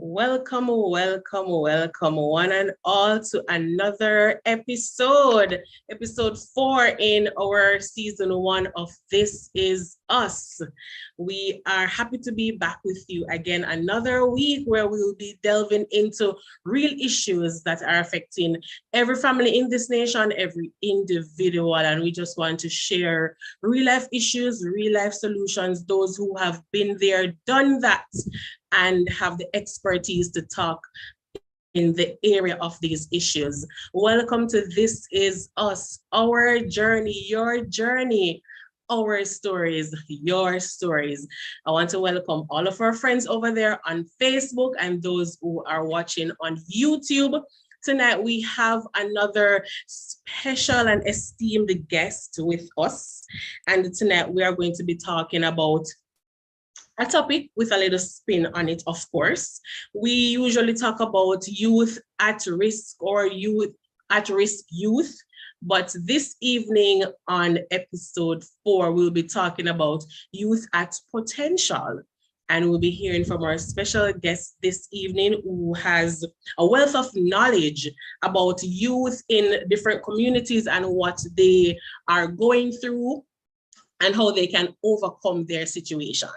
Welcome, one and all, to another episode 4 in our season 1 of This Is Us. We are happy to be back with you again another week where we will be delving into real issues that are affecting every family in this nation, every individual, and we just want to share real life issues, real life solutions, those who have been there, done that, and have the expertise to talk in the area of these issues. Welcome to This Is Us, our journey, your journey, our stories, your stories. I want to welcome all of our friends over there on Facebook and those who are watching on YouTube. Tonight, we have another special and esteemed guest with us. And tonight, we are going to be talking about a topic with a little spin on it, of course. We usually talk about youth at risk or youth at risk youth, but this evening on episode 4, we'll be talking about youth at potential. And we'll be hearing from our special guest this evening who has a wealth of knowledge about youth in different communities and what they are going through and how they can overcome their situation.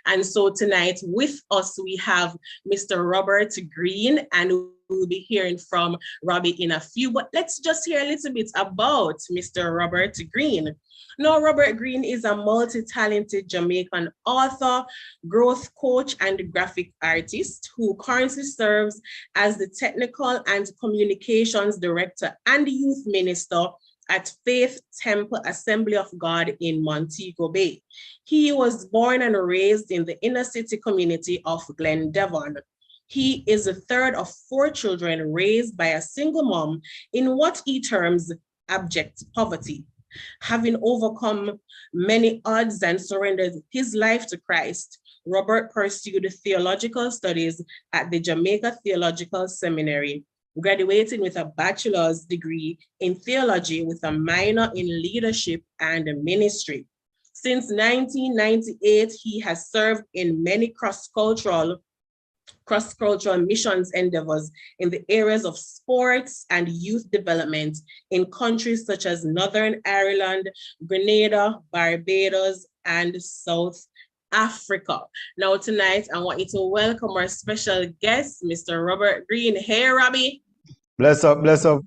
And so tonight with us, we have Mr. Robert Green, and we'll be hearing from Robbie in a few, but let's just hear a little bit about Mr. Robert Green. Now, Robert Green is a multi-talented Jamaican author, growth coach, and graphic artist who currently serves as the Technical and Communications Director and Youth Minister at Faith Temple Assembly of God in Montego Bay. He was born and raised in the inner city community of Glen Devon. He is the third of 4 children raised by a single mom in what he terms abject poverty. Having overcome many odds and surrendered his life to Christ, Robert pursued theological studies at the Jamaica Theological Seminary, graduating with a bachelor's degree in theology with a minor in leadership and ministry. Since 1998, he has served in many cross-cultural missions endeavors in the areas of sports and youth development in countries such as Northern Ireland, Grenada, Barbados, and South Africa. Now tonight, I want you to welcome our special guest, Mr. Robert Green. Hey, Robbie. Bless up, bless up.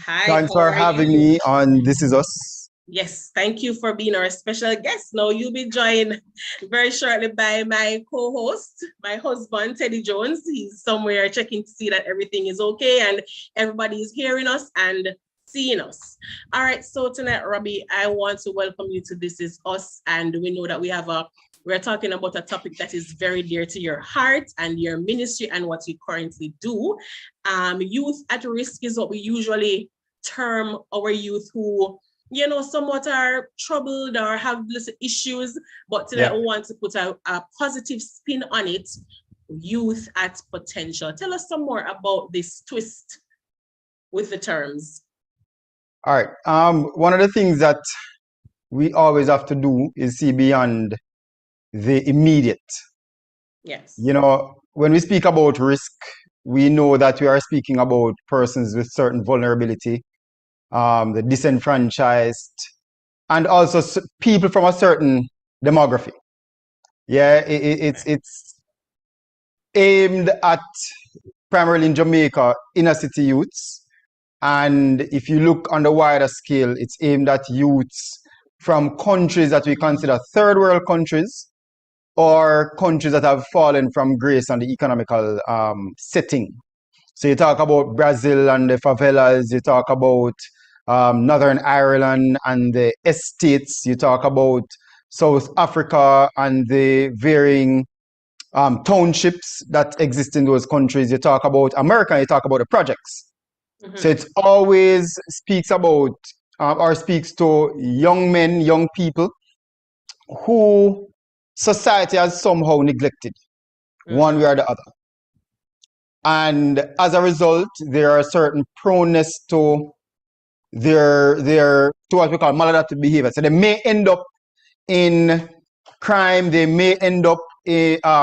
Hi. Thanks for having me on This Is Us. Yes, thank you for being our special guest. Now you'll be joined very shortly by my co-host, my husband, Teddy Jones. He's somewhere checking to see that everything is okay and everybody is hearing us and seeing us. All right, so tonight, Robbie, I want to welcome you to This Is Us, and we know that we're talking about a topic that is very dear to your heart and your ministry and what you currently do. Youth at risk is what we usually term our youth who, somewhat are troubled or have little issues, but tonight we want to put a positive spin on it. Youth at potential. Tell us some more about this twist with the terms. All right. One of the things that we always have to do is see beyond the immediate. Yes. When we speak about risk, we know that we are speaking about persons with certain vulnerability, the disenfranchised, and also people from a certain demography. Yeah, it's aimed at primarily in Jamaica, inner city youths. And if you look on the wider scale, it's aimed at youths from countries that we consider third world countries or countries that have fallen from grace on the economical setting. So you talk about Brazil and the favelas, you talk about Northern Ireland and the estates, you talk about South Africa and the varying townships that exist in those countries, you talk about America, you talk about the projects. Mm-hmm. So it always speaks about or speaks to young men, young people who society has somehow neglected, one way or the other. And as a result, there are certain proneness to to what we call maladaptive behavior. So they may end up in crime, they may end up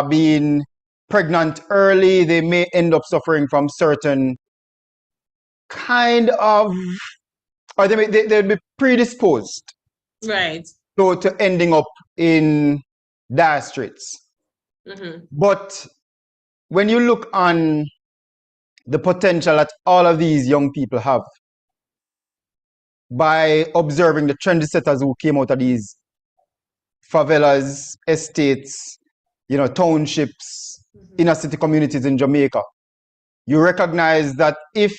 being pregnant early, they may end up suffering from certain kind of, or they'll be predisposed Right. to ending up in dire straits. Mm-hmm. But when you look on the potential that all of these young people have by observing the trendsetters who came out of these favelas, estates, townships, Mm-hmm. inner city communities in Jamaica, you recognize that if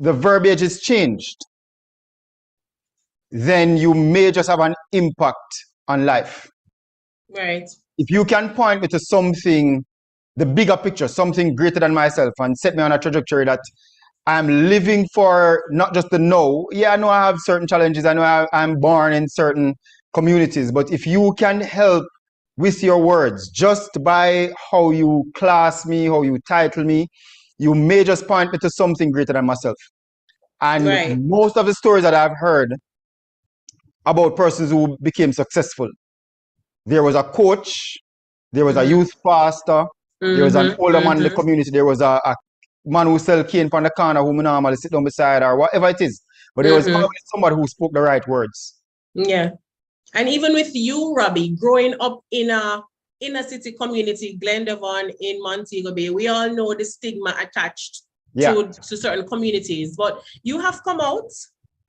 the verbiage is changed, then you may just have an impact on life. Right. If you can point me to something, the bigger picture, something greater than myself, and set me on a trajectory that I'm living for not just the now. Yeah, I know I have certain challenges. I know I'm born in certain communities, but if you can help with your words, just by how you class me, how you title me, you may just point me to something greater than myself. And Right. most of the stories that I've heard about persons who became successful, there was a coach, there was a Mm-hmm. youth pastor, there was an Mm-hmm. older man in the Mm-hmm. community, there was a man who sell cane from the corner who normally sit down beside or whatever it is. But there was Mm-hmm. always somebody who spoke the right words. Yeah. And even with you, Robbie, growing up in a inner city community, Glendavon in Montego Bay, we all know the stigma attached Yeah, to certain communities. But you have come out.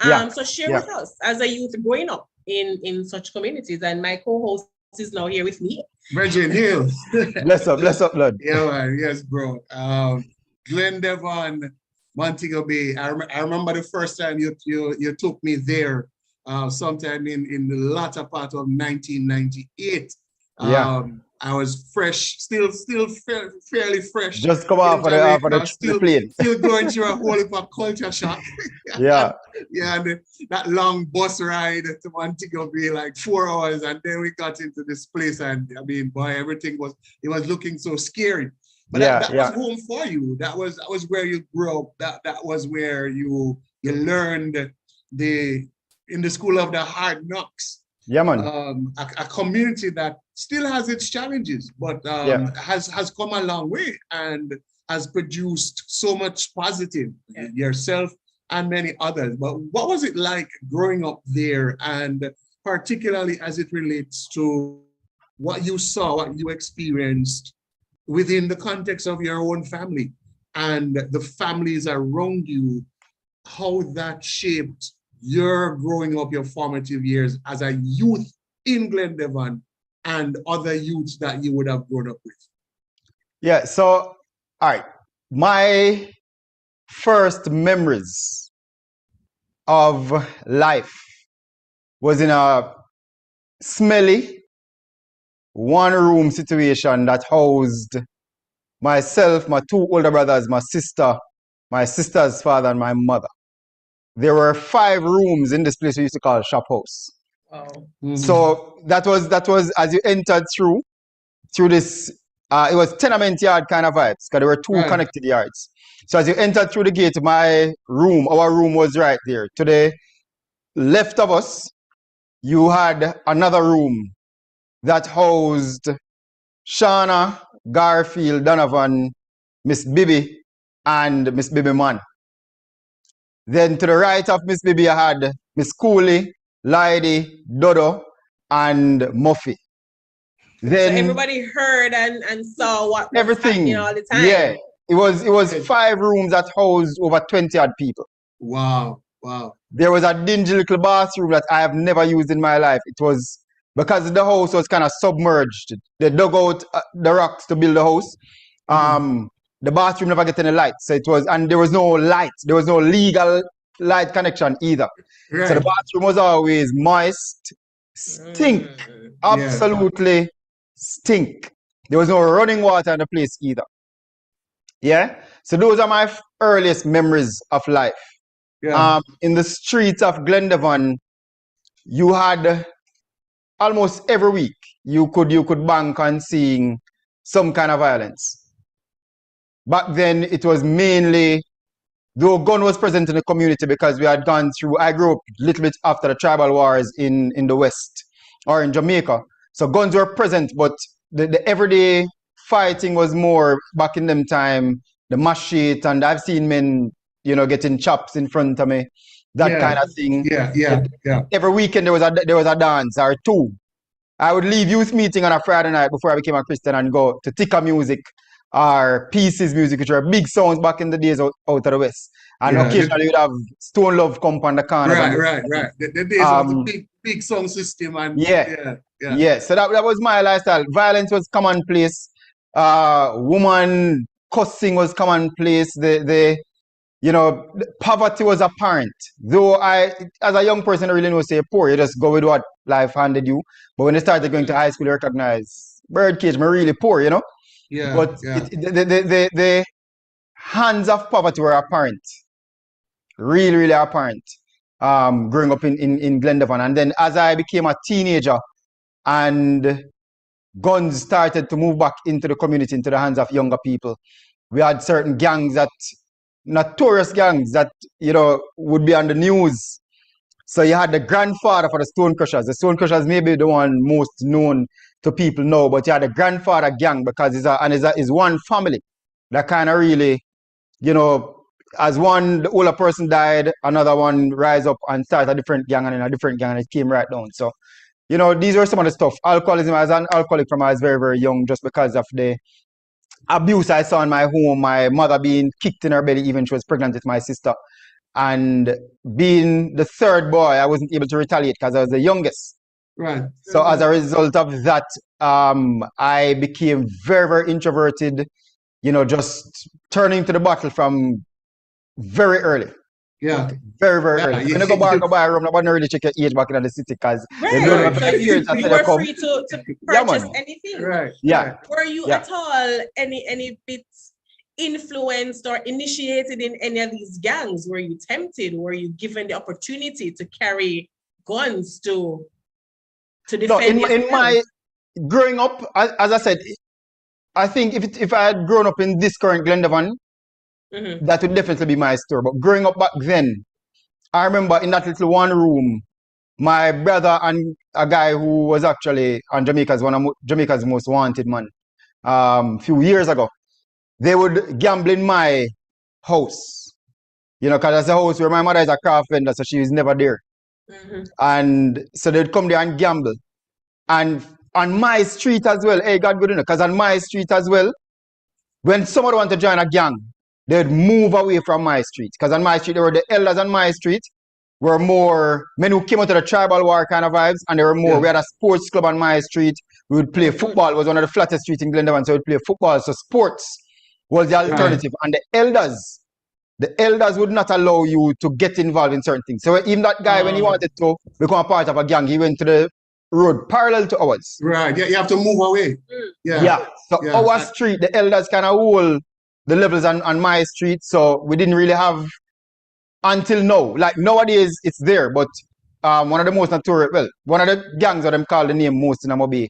yeah, So share yeah. with us as a youth growing up in such communities. And my co-host is now here with me. Virgin Hill. Bless up, Lord. Yeah, man. Yes, bro. Glendavon, Montego Bay. I remember the first time you took me there, sometime in the latter part of 1998. Yeah. I was fresh, still fairly fresh Just come in off of Jamaica, the plane. still going through a whole heap of culture shock. Yeah. Yeah, and that long bus ride to Montego Bay, like 4 hours, and then we got into this place, and I mean, boy, it was looking so scary. But that was home for you. That was where you grew up. That was where you learned in the school of the hard knocks. Yeah, man. A community that still has its challenges, but has come a long way and has produced so much positive, yourself and many others. But what was it like growing up there, and particularly as it relates to what you saw, what you experienced within the context of your own family and the families around you, how that shaped your growing up, your formative years as a youth in Glendavon and other youths that you would have grown up with? Yeah, so, all right. My first memories of life was in a smelly one-room situation that housed myself, my two older brothers, my sister, my sister's father, and my mother. There were 5 rooms in this place we used to call shop house. Wow. Mm-hmm. So that was as you entered through this, it was tenement yard kind of vibes, because there were 2 connected yards. So as you entered through the gate, our room was right there. To the left of us, you had another room that housed Shauna, Garfield, Donovan, Miss Bibi, and Miss Bibi Man. Then to the right of Miss Bibi, I had Miss Cooley, Lydie, Dodo, and Muffy. Then so everybody heard and saw what was everything happening all the time. Yeah, it was 5 rooms that housed over 20 odd people. Wow. There was a dingy little bathroom that I have never used in my life. It was because the house was kind of submerged. They dug out the rocks to build the house. The bathroom never get any light, so and there was no light. There was no legal light connection either. Right. So the bathroom was always moist, stink, absolutely stink. There was no running water in the place either. Yeah, so those are my earliest memories of life. Yeah. In the streets of Glendavon, you had almost every week you could bank on seeing some kind of violence. Back then, it was mainly, though gun was present in the community because we had gone through, I grew up a little bit after the tribal wars in the West or in Jamaica. So guns were present, but the everyday fighting was more back in them time, the machete, and I've seen men, getting chops in front of me, that kind of thing. Yeah. Every weekend there was a dance or two. I would leave youth meeting on a Friday night before I became a Christian and go to Tika music or Pieces music, which were big sounds back in the days out of the West. And occasionally you'd have Stone Love come on the corners. Right. The days of the big sound system. And yeah. So that was my lifestyle. Violence was commonplace. Woman cussing was commonplace. Poverty was apparent. Though I, as a young person, I really know say poor. You just go with what life handed you. But when you started going to high school, you recognize birdcage, I'm really poor, Yeah. But the hands of poverty were apparent. Really, really apparent. Growing up in Glendavon. And then as I became a teenager and guns started to move back into the community, into the hands of younger people, we had certain gangs notorious gangs that, would be on the news. So you had the grandfather for the Stone Crushers. The Stone Crushers may be the one most known to people now, but you had the grandfather gang because it's one family that kind of really, as the older person died, another one rise up and start a different gang and in a different gang, and it came right down. So, these were some of the stuff. Alcoholism, as an alcoholic from I was very, very young, just because of the abuse I saw in my home, my mother being kicked in her belly even she was pregnant with my sister. And being the third boy, I wasn't able to retaliate because I was the youngest. Right. So as a result of that, I became very, very introverted, just turning to the bottle from very early. Yeah. Very, very early. When you go buy a room, nobody really check your age back in the city because you were free to purchase anything. Right. Yeah. Were you at all any bit influenced or initiated in any of these gangs? Were you tempted? Were you given the opportunity to carry guns to defend yourself? In my growing up, as I said, I think if I had grown up in this current Glendavon, that would definitely be my story. But growing up back then, I remember in that little one room, my brother and a guy who was actually on Jamaica's one of Jamaica's most wanted man, few years ago, they would gamble in my house. Because that's the house where my mother is a craft vendor, so she was never there. And so they'd come there and gamble. And on my street as well, hey, God good enough, because on my street as well, when somebody wanted to join a gang, they'd move away from my street. Because on my street, there were the elders on my street, were more men who came out of the tribal war kind of vibes, and there were more. We had a sports club on my street. We would play football. It was one of the flattest streets in Glendavon, so we'd play football. So sports was the alternative. And the elders would not allow you to get involved in certain things. So even that guy, when he wanted to become a part of a gang, he went to the road parallel to ours. Right. Yeah, you have to move away. Yeah. So our street, the elders kind of hold the levels on my street. So we didn't really have until now. Like nowadays, it's there. But one of the most notorious, one of the gangs that them call the name most in Amobi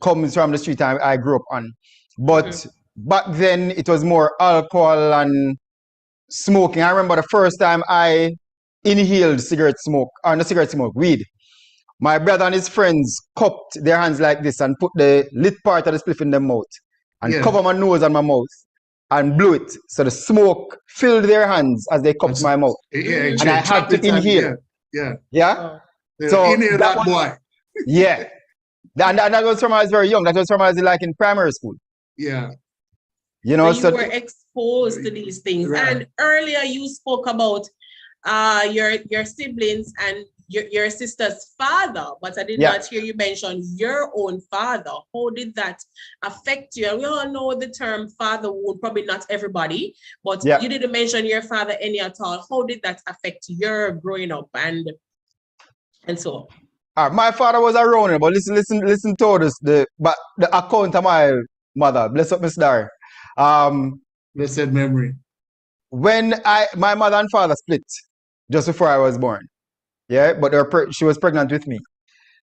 comes from the street I grew up on. But back then, it was more alcohol and smoking. I remember the first time I inhaled weed. My brother and his friends cupped their hands like this and put the lit part of the spliff in their mouth and cover my nose and my mouth and blew it. So the smoke filled their hands as they cupped my mouth. And I had to inhale. Yeah? So inhale that boy. Yeah. And that was from I was very young. That was from I was like in primary school. Yeah. So you were exposed to these things. Right. And earlier you spoke about your siblings and your sister's father, but I did not hear you mention your own father. How did that affect you? And we all know the term father wound, probably not everybody, but you didn't mention your father any at all. How did that affect your growing up and so on? My father was around, but listen to this. The account of my mother, bless up Miss Dar. Blessed memory. When my mother and father split just before I was born. Yeah, but she was pregnant with me.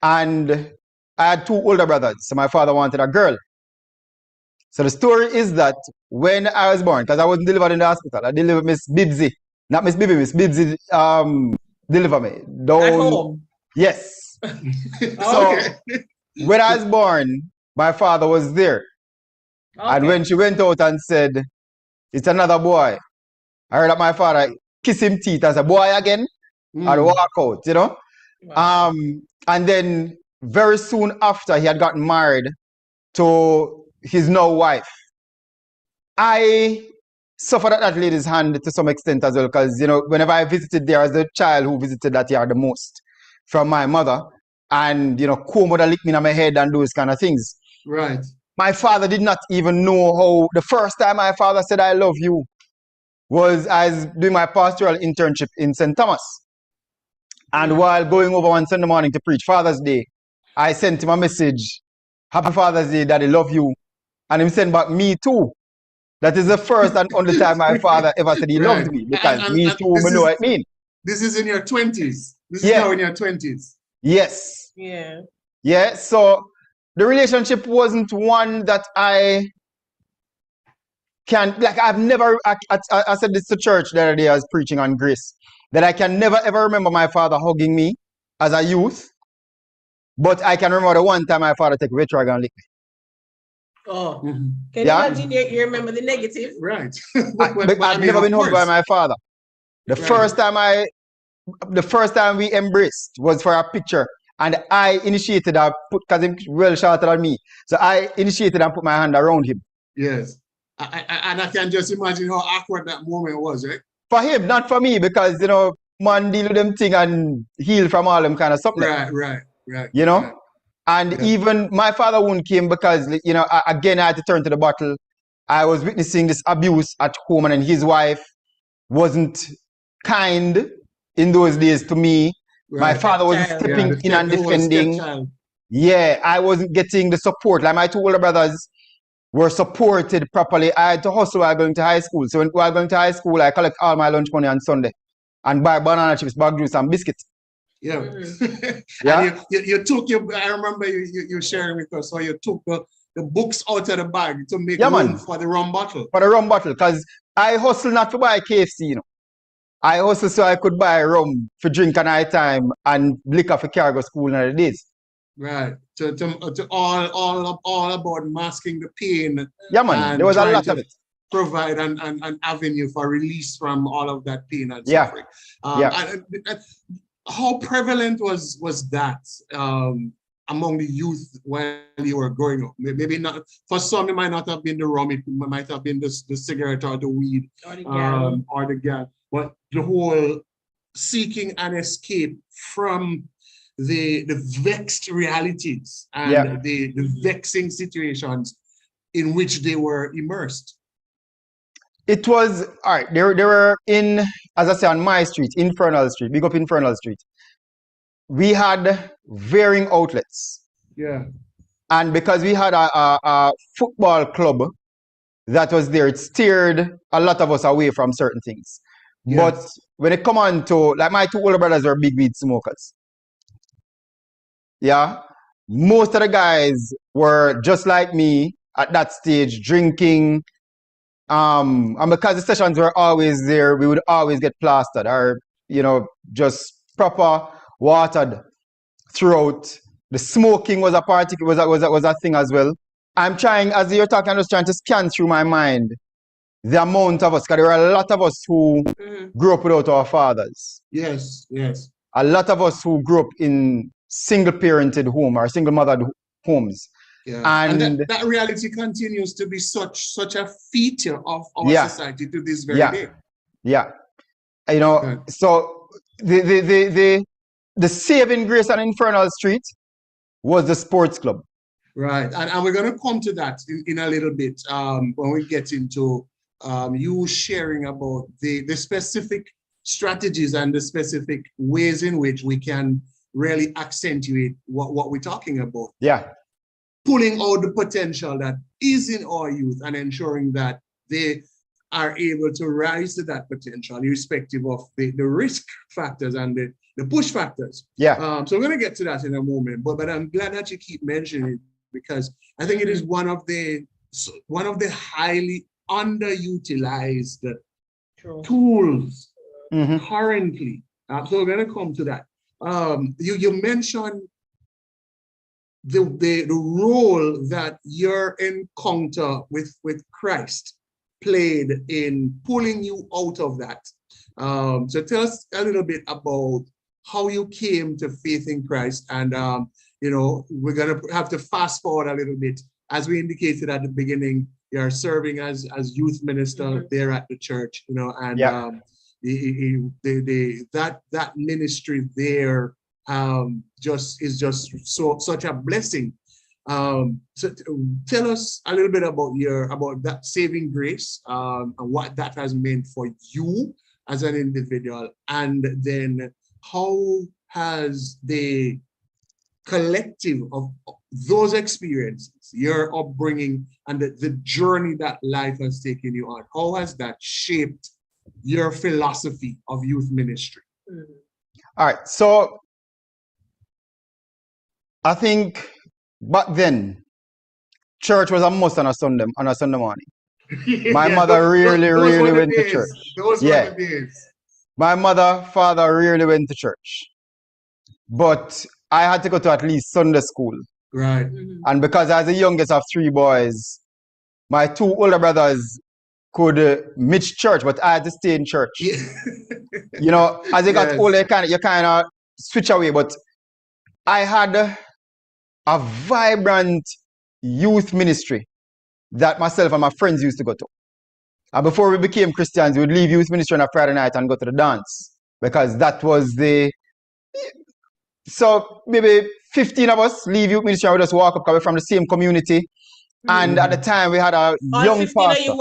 And I had two older brothers. So my father wanted a girl. So the story is that when I was born, because I wasn't delivered in the hospital, I delivered Miss Bibsy. Not Miss Bibi, Miss Bibsy delivered me. At home? Yes. So when I was born, my father was there. And when she went out and said, it's another boy, I heard that my father kiss him teeth and say, boy again, and walk out, you know? Wow. And then very soon after he had gotten married to his now wife, I suffered at that lady's hand to some extent as well, because, you know, whenever I visited there as the child who visited that yard the most from my mother, and, you know, comb would lick me in my head and those kind of things. Right. My father did not even know how, the first time my father said, I love you, was as doing my pastoral internship in St. Thomas. And while going over on Sunday morning to preach Father's Day, I sent him a message, Happy Father's Day, Daddy, love you. And he sent back, me too. That is the first and only time my father ever said he loved me, because me too, we know what I mean. This is in your 20s. This is now in your 20s. Yes. Yeah. Yeah. So the relationship wasn't one that I can, like, I've never, I said this to church the other day, I was preaching on grace, that I can never ever remember my father hugging me as a youth, but I can remember the one time my father took a drag and lick me. Oh, can you imagine you remember the negative? Right. But I've never been hugged by my father. The first time we embraced was for a picture, and I initiated because he's well shorter than me. So I initiated and put my hand around him. Yes. And I can just imagine how awkward that moment was, right? For him, not for me, because, you know, man deal with them thing and heal from all them kind of stuff. Right. You know? And even my father wouldn't came because, you know, again, I had to turn to the bottle. I was witnessing this abuse at home, and his wife wasn't kind in those days to me. My father was stepping in and defending. Yeah, I wasn't getting the support. Like my two older brothers were supported properly. I had to hustle while going to high school. So while going to high school, I collect all my lunch money on Sunday and buy banana chips, bag juice, and biscuits. Yeah. And you took I remember you sharing with us, so you took the books out of the bag to make room for the rum bottle. For the rum bottle, because I hustle not to buy KFC, you know. I hustle so I could buy rum for drink at night time and liquor for cargo school in the days. Right. To all about masking the pain. Yeah, man. There was a lot of it. Provide an avenue for release from all of that pain and suffering. How prevalent was that among the youth when you were growing up? Maybe not. For some, it might not have been the rum. It might have been the cigarette or the weed or the gas. But the whole seeking an escape from the vexed realities and the vexing situations in which they were immersed. It was, all right, they were in, as I say, on my street, Infernal Street, big up Infernal Street. We had varying outlets. Yeah. And because we had a football club that was there, it steered a lot of us away from certain things. Yes. But when it come on to, like my two older brothers were big weed smokers. Yeah. Most of the guys were just like me at that stage, drinking. And because the sessions were always there, we would always get plastered or, you know, just proper watered throughout. The smoking was a thing as well. I'm trying, as you're talking, I'm just trying to scan through my mind the amount of us, because there were a lot of us who grew up without our fathers. Yes. A lot of us who grew up in single-parented home or single-mothered homes. Yeah. And that reality continues to be such a feature of our society to this very day. Yeah. You know, so the saving grace on Infernal Street was the sports club. Right. And we're going to come to that in a little bit when we get into you sharing about the specific strategies and the specific ways in which we can really accentuate what we're talking about. Yeah. Pulling out the potential that is in our youth and ensuring that they are able to rise to that potential, irrespective of the risk factors and the push factors. Yeah. So we're going to get to that in a moment, but I'm glad that you keep mentioning it, because I think it is one of the highly underutilized tools currently. So we're going to come to that. You mentioned the role that your encounter with Christ played in pulling you out of that. So tell us a little bit about how you came to faith in Christ. And, we're going to have to fast forward a little bit. As we indicated at the beginning, you're serving as youth minister there at the church, and that ministry there is such a blessing. So tell us a little bit about that saving grace and what that has meant for you as an individual, and then how has the collective of those experiences, your upbringing, and the journey that life has taken you on, how has that shaped your philosophy of youth ministry? All right, so I think back then, church was a must on a Sunday morning. My mother really went to church. Those were the days. My mother, father really went to church. But I had to go to at least Sunday school. Right. And because I was the youngest of 3 boys, my 2 older brothers could miss church, but I had to stay in church. Yeah. As you got older, you kind of switch away. But I had a vibrant youth ministry that myself and my friends used to go to. And before we became Christians, we would leave youth ministry on a Friday night and go to the dance, because that was so maybe 15 of us leave youth ministry and we just walk up because we're from the same community. And at the time we had a young 15 pastor. of you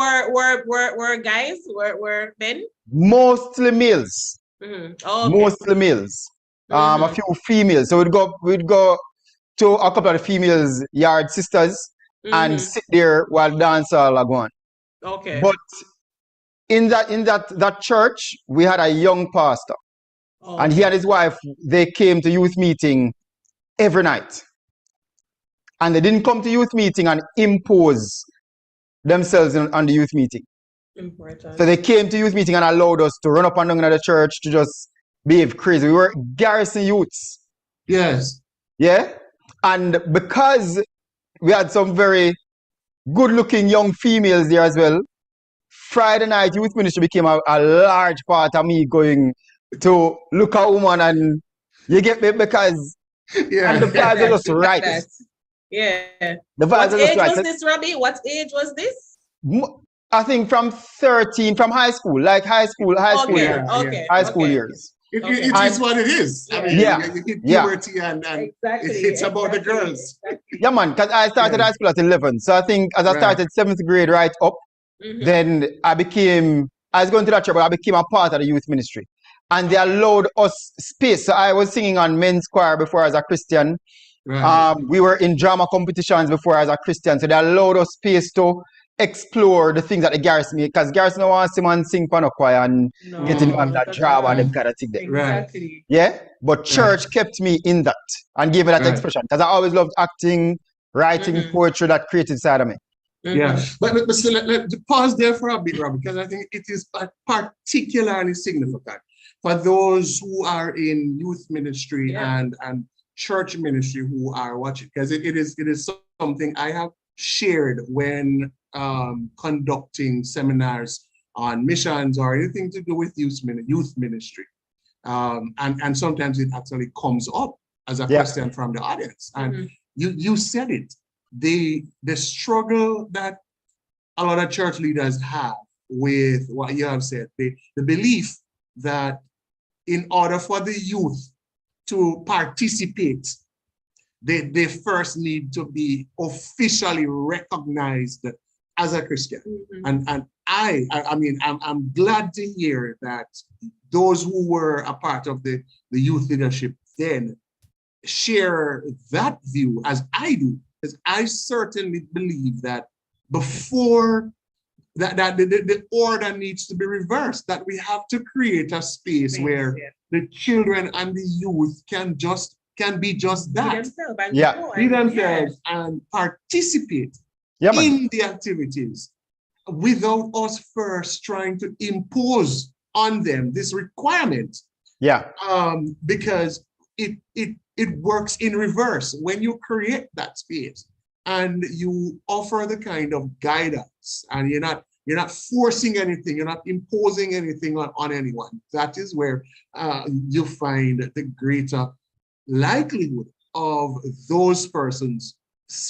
were guys, were men? Mostly males. Oh, okay. Mostly males. A few females. So we'd go to a couple of the females' yard sisters and sit there while dance all are going. Okay. But in that church, we had a young pastor. And he and his wife, they came to youth meeting every night. And they didn't come to youth meeting and impose themselves on the youth meeting. Important. So they came to youth meeting and allowed us to run up and down in the church to just behave crazy. We were garrison youths. Yes. Yeah? And because we had some very good-looking young females there as well, Friday night youth ministry became a large part of me going to look at a woman, and you get me, because and the vibes are just right. Yeah. The vibes are just right. What age was this, Robbie? What age was this? I think from 13, from high school, like high school years. High school years. It is what it is. I mean, you hit puberty and it's about the girls. Yeah, man, because I started high school at 11. So I think as I started 7th grade right up, then I was going to that church, but I became a part of the youth ministry. And they allowed us space. So I was singing on men's choir before I was a Christian. Right. We were in drama competitions before I was a Christian. So they allowed us space to explore the things that the garrison made. Because garrison don't want to see man sing pan a choir and get involved in that drama and them kind of thing there. Exactly. Yeah? But church kept me in that and gave me that expression. Because I always loved acting, writing poetry, that creative side of me. Yeah, but still, let's pause there for a bit, Rob, because I think it is particularly significant for those who are in youth ministry and church ministry who are watching, because it is something I have shared when conducting seminars on missions or anything to do with youth ministry, and sometimes it actually comes up as a question from the audience, and you said it. The struggle that a lot of church leaders have with what you have said, the belief that in order for the youth to participate, they first need to be officially recognized as a Christian. And I mean, I'm glad to hear that those who were a part of the youth leadership then share that view as I do. Because I certainly believe that before that the order needs to be reversed, that we have to create a space where the children and the youth can be just that. Be themselves and participate in the activities without us first trying to impose on them this requirement. Because it works in reverse. When you create that space and you offer the kind of guidance, and you're not forcing anything, you're not imposing anything on anyone. That is where you find the greater likelihood of those persons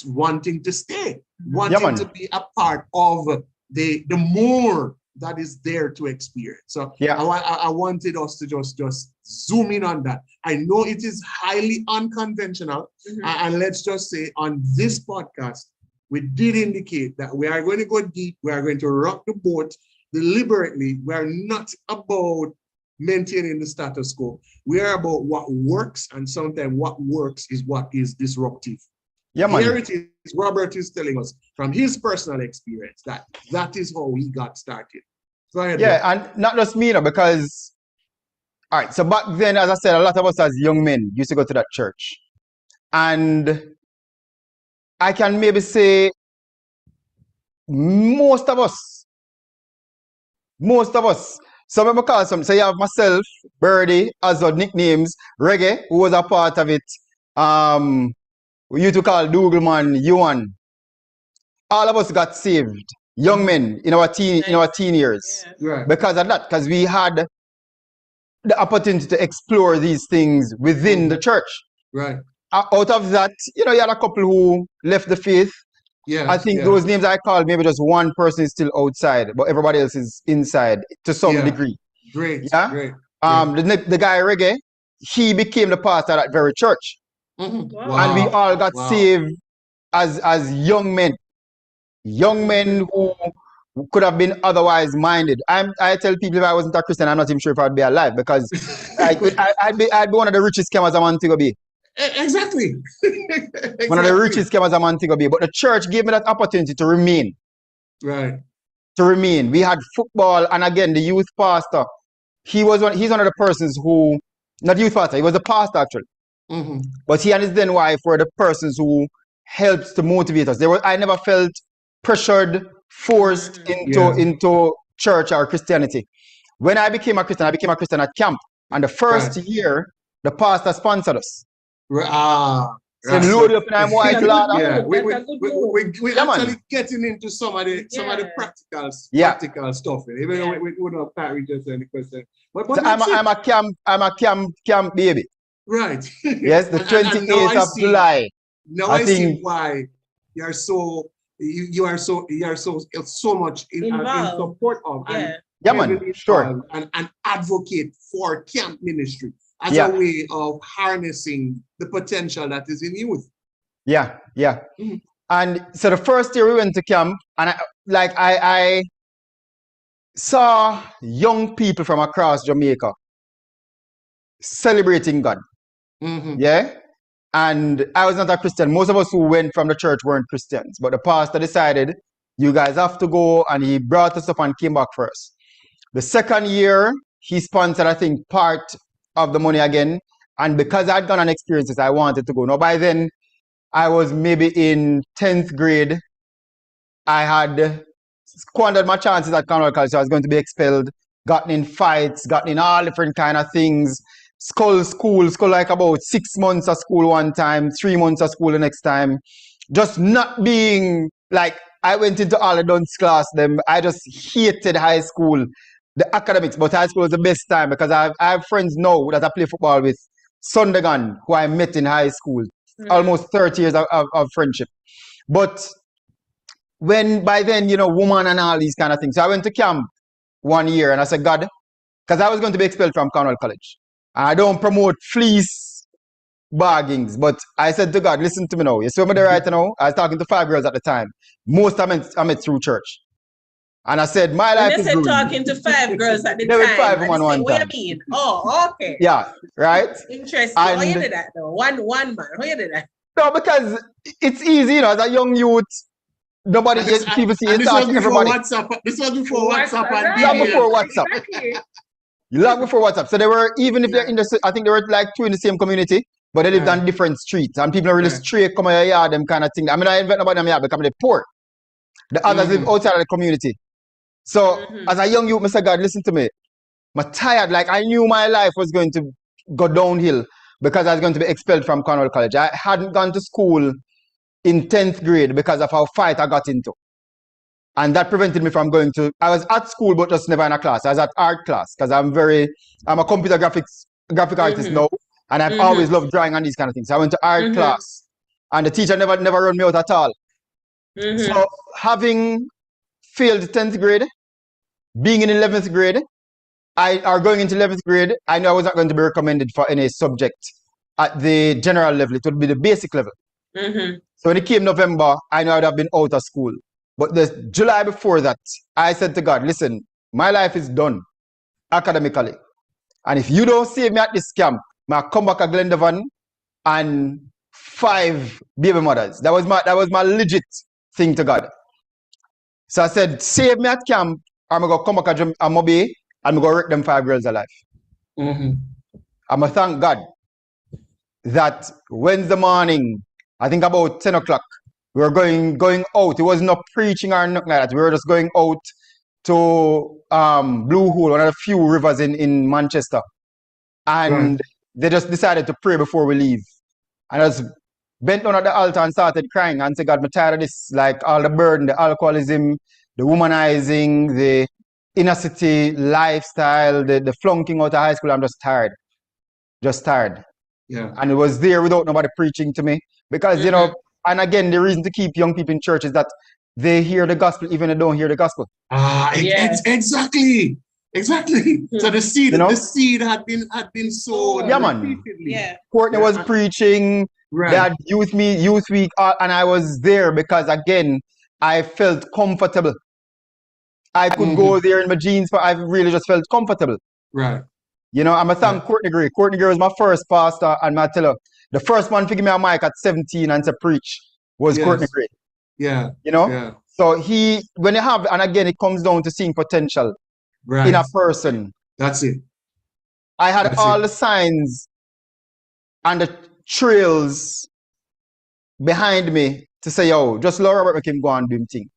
wanting to stay, wanting to be a part of the more that is there to experience. So I wanted us to just zoom in on that. I know it is highly unconventional, and let's just say on this podcast, we did indicate that we are going to go deep, we are going to rock the boat deliberately. We are not about maintaining the status quo. We are about what works, and sometimes what works is what is disruptive. Yeah, man. Here it is, Robert is telling us from his personal experience that is how he got started. Go ahead. Yeah, and not just me, because, all right, so back then, as I said, a lot of us as young men used to go to that church. And I can maybe say most of us. Some of them call some, so you have myself, Birdie, as well, nicknames, Reggae, who was a part of it. We used to call Dougleman, Yuan. All of us got saved, young men in our teen years, because of that, because we had the opportunity to explore these things within the church. Right. Out of that, you had a couple who left the faith. Yeah. I think those names I called, maybe just one person is still outside, but everybody else is inside to some degree. Great. Yeah. Great. The guy Reggae, he became the pastor at that very church. Wow. And we all got saved as young men. Young men who could have been otherwise minded. I tell people, if I wasn't a Christian, I'm not even sure if I'd be alive, because I'd be one of the richest scammers I'm on to be. Exactly. One of the richest scammers I'm on to be. But the church gave me that opportunity to remain. Right. To remain. We had football, and again, the youth pastor. He's one of the persons who, not youth pastor, he was the pastor actually. But he and his then wife were the persons who helped to motivate us. I never felt pressured, forced into church or Christianity. When I became a Christian at camp. And the first year, the pastor sponsored us. So load up in white ladder. Yeah, we actually getting into some of the practical stuff. Even though we would not parry just any question. But so I'm a camp baby. Right. Yes, the 28th of July. Now I see why you are so much in support of and advocate for camp ministry as a way of harnessing the potential that is in youth. Yeah. And so the first year we went to camp, and I saw young people from across Jamaica celebrating God. Yeah. And I was not a Christian. Most of us who went from the church weren't Christians. But the pastor decided, you guys have to go, and he brought us up and came back for us. The second year, he sponsored, I think, part of the money again. And because I'd gone on experiences, I wanted to go. Now, by then, I was maybe in 10th grade. I had squandered my chances at Conwell College, so I was going to be expelled, gotten in fights, gotten in all different kind of things. School like about 6 months of school one time, 3 months of school the next time. Just not being like, I went into all the dunce class, I just hated high school, the academics, but high school was the best time because I have friends now that I play football with, Sundagan, who I met in high school, almost 30 years of friendship. But by then, woman and all these kind of things. So I went to camp one year and I said, God, because I was going to be expelled from Cornwall College. I don't promote fleece bargains, but I said to God, listen to me now. You see me there right now? I was talking to 5 girls at the time. Most I met through church. And I said, my life is ruined. Talking to 5 girls at the there time. There were 5 women one time. What do you mean? Oh, okay. Yeah, right? Interesting. How you did that though? One man. How you did that? No, because it's easy, as a young youth, nobody gets people see you talk to everybody. This was before WhatsApp. Long before WhatsApp. Exactly. Long before WhatsApp. So they were, even if they're in the, I think they were like 2 in the same community, but they lived on different streets. And people are really straight, come out your yard, them kind of thing. I mean, I invite nobody in my yard because they're poor. The others live outside of the community. So as a young youth, Mr. God, listen to me. I'm tired. Like I knew my life was going to go downhill because I was going to be expelled from Cornwall College. I hadn't gone to school in 10th grade because of how fight I got into. And that prevented me from going to, I was at school, but just never in a class. I was at art class because I'm a computer graphic artist now. And I've always loved drawing and these kind of things. So I went to art class and the teacher never run me out at all. So having failed 10th grade, being in 11th grade, going into 11th grade, I knew I was not going to be recommended for any subject at the general level. It would be the basic level. So when it came November, I knew I would have been out of school. But the July before that, I said to God, listen, my life is done academically. And if you don't save me at this camp, I'll come back to Glendovan and 5 baby mothers. That was my legit thing to God. So I said, save me at camp, I'm going to come back to Mobi, and I'm going to wreck them 5 girls alive. I'm going to thank God that Wednesday morning, I think about 10 o'clock, we were going out. It was not preaching or nothing like that. We were just going out to Blue Hole, one of the few rivers in Manchester. And they just decided to pray before we leave. And I just bent down at the altar and started crying and said, God, I'm tired of this. Like all the burden, the alcoholism, the womanizing, the inner city lifestyle, the flunking out of high school. I'm just tired. Just tired. Yeah. And it was there without nobody preaching to me. Because, you know, and again, the reason to keep young people in church is that they hear the gospel even if they don't hear the gospel. Exactly. So the seed, the seed had been sown. Yeah, man. Courtney was preaching. They had youth week, and I was there because again, I felt comfortable. I could go there in my jeans, but I really just felt comfortable. Right. You know, I'm a thank Courtney Gray. Courtney Gray was my first pastor, and I tell her, the first one to give me a mic at 17 and to preach was Courtney Gray. Yeah. You know? So when you have, and again, it comes down to seeing potential in a person. That's it. I had all the signs and the trails behind me to say, yo, just Laura Robert make him go and do him thing.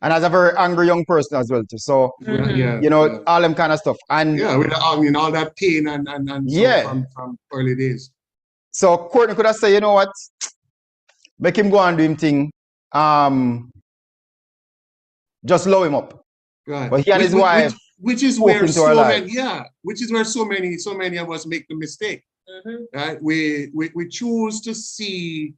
And as a very angry young person as well too. So you know, all them kind of stuff. And with all that pain and so from early days. So Courtney could have said, you know what? Make him go and do him thing. Just low him up. Right. But he and his wife, which is where so many of us make the mistake. Right? We choose to see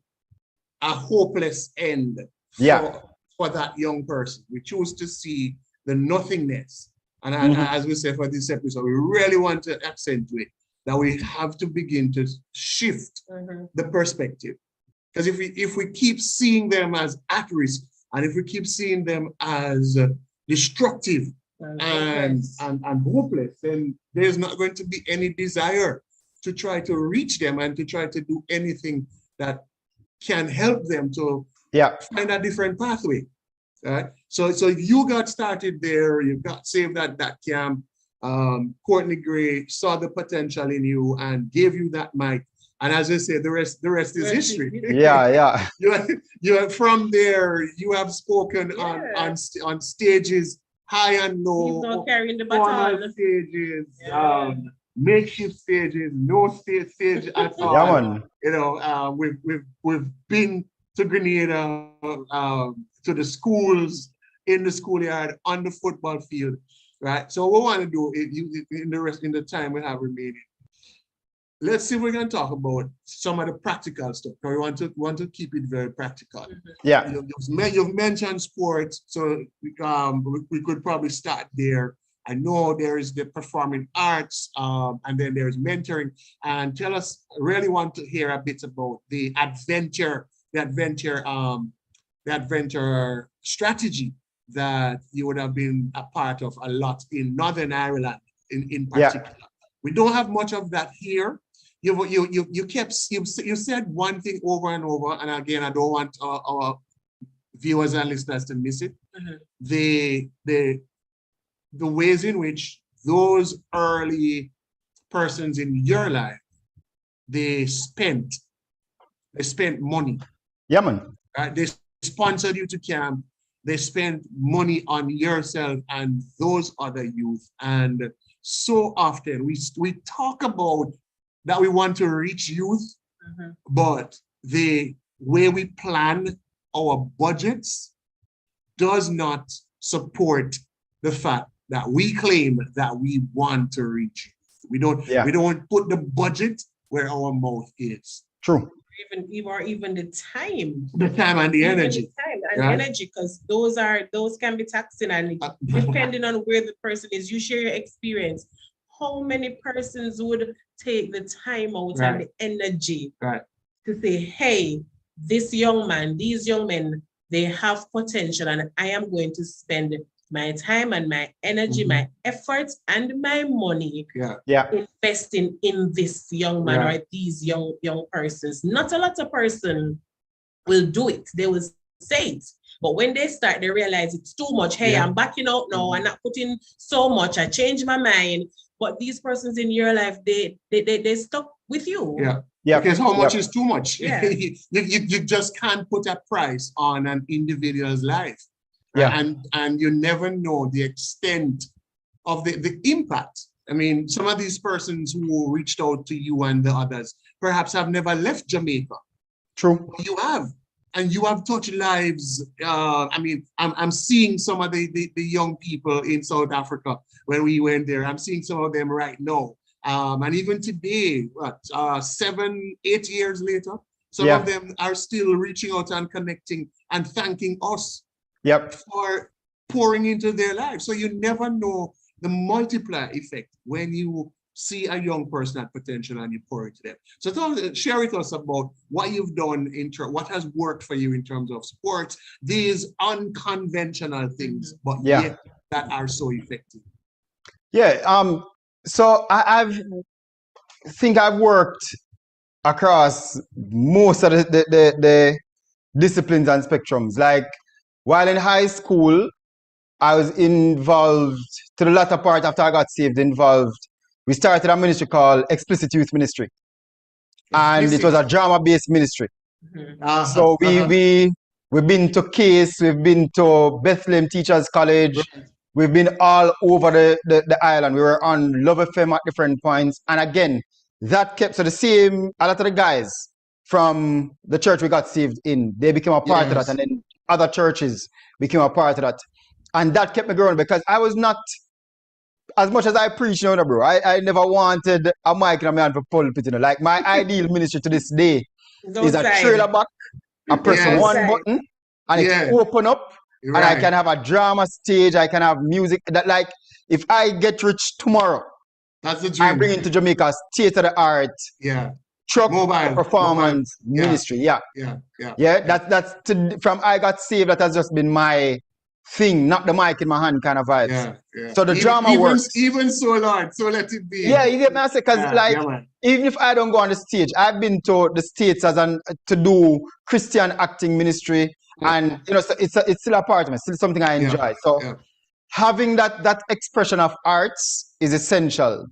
a hopeless end for that young person. We choose to see the nothingness. And as we said for this episode, we really want to accentuate that we have to begin to shift the perspective. Because if we keep seeing them as at risk, and if we keep seeing them as destructive and hopeless, then there's not going to be any desire to try to reach them and to try to do anything that can help them to find a different pathway. Right? So you got started there, you got saved at that camp. Courtney Gray saw the potential in you and gave you that mic. And as I say, the rest is history. You from there, you have spoken on stages, high and low, carrying the baton stages, makeshift stages, no stage at all. Yeah, man. You know, we've been to Grenada, to the schools, in the schoolyard, on the football field, right? So what we want to do in the time we have remaining, let's see if we can talk about some of the practical stuff. We want to keep it very practical. Yeah. You've mentioned sports, so we could probably start there. I know there is the performing arts, and then there's mentoring. And tell us, really want to hear a bit about the adventure strategy that you would have been a part of a lot in Northern Ireland in particular. We don't have much of that here. You said one thing over and over, and again, I don't want our viewers and listeners to miss it. The ways in which those early persons in your life, they spent money. Yeah, man. They sponsored you to camp. They spent money on yourself and those other youth. And so often we talk about that we want to reach youth, but the way we plan our budgets does not support the fact that we claim that we want to reach. We don't put the budget where our mouth is. True. Even the time. The time and the energy. The time and energy, because those can be taxing, and depending on where the person is, you share your experience. How many persons would take the time out and the energy to say, hey, this young man, these young men, they have potential, and I am going to spend my time and my energy, my efforts and my money investing in this young man or these young persons. Not a lot of persons will do it. They will say it. But when they start, they realize it's too much. Hey, I'm backing out now. I'm not putting so much. I changed my mind. But these persons in your life, they stuck with you. Yeah. Because how much is too much? You just can't put a price on an individual's life. And you never know the extent of the impact. I mean, some of these persons who reached out to you and the others perhaps have never left Jamaica. True. You have. And you have touched lives. I mean, I'm seeing some of the young people in South Africa when we went there. I'm seeing some of them right now. And even today, 7, 8 years later, some of them are still reaching out and connecting and thanking us for pouring into their lives. So you never know the multiplier effect when you see a young person at potential and you pour into them. So share with us about what you've done, what has worked for you in terms of sports, these unconventional things, but yet that are so effective. So I've worked across most of the disciplines and spectrums. Like while in high school, I was involved to the latter part after I got saved, we started a ministry called Explicit Youth Ministry. And it was a drama-based ministry. So we've been to Case, we've been to Bethlehem Teachers College, we've been all over the island. We were on Love FM at different points. And again, that kept, a lot of the guys from the church we got saved in, they became a part of that. And then other churches became a part of that. And that kept me growing because I was not, as much as I preach now, bro, I never wanted a mic in my hand for pulpit. Like my ideal ministry to this day is a trailer back, I press one button and it open up and I can have a drama stage, I can have music. That, like, if I get rich tomorrow, that's the dream. I bring into Jamaica state-of-the-art truck mobile performance ministry. That's from I got saved, that has just been my thing, not the mic in my hand kind of vibes. So the drama works. Even so, Lord, so let it be. Yeah, you get me? I say, because even if I don't go on the stage, I've been to the States to do Christian acting ministry, and so it's still a part of me, still something I enjoy. So having that expression of arts is essential.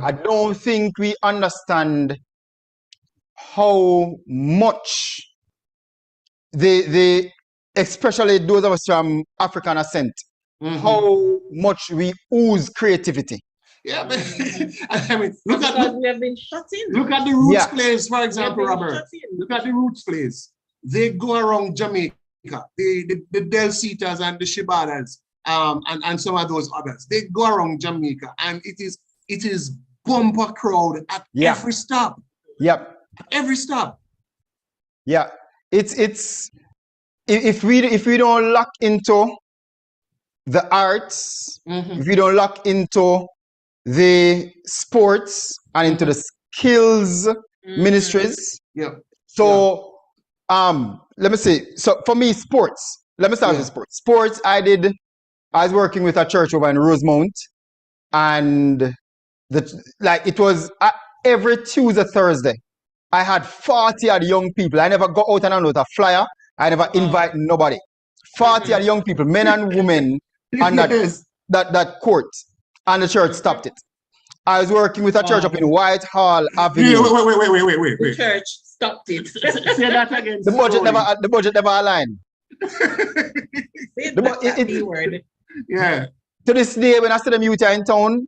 I don't think we understand how much especially those of us from African ascent, how much we ooze creativity. Yeah, but I mean, look at we have been shut in. Look at the Roots plays, for example, Robert. Look at the Roots plays. They go around Jamaica, the Del Cetas and the Shibadas, and some of those others. They go around Jamaica, and it is bumper crowd at every stop. Every stop. It's if we don't lock into the arts, if we don't lock into the sports and into the skills ministries. So let me say, so for me, sports. Let me start with sports. Sports, I was working with a church over in Rosemount, and it was every Tuesday, Thursday. I had 40 odd young people. I never go out and with a flyer. I never invite nobody. 40 odd young people, men and women, on that court. And the church stopped it. I was working with a church up in Whitehall Avenue. Wait. The church stopped it. Say that again. The budget never aligned. The word. Yeah. To this day, when I see them youth in town,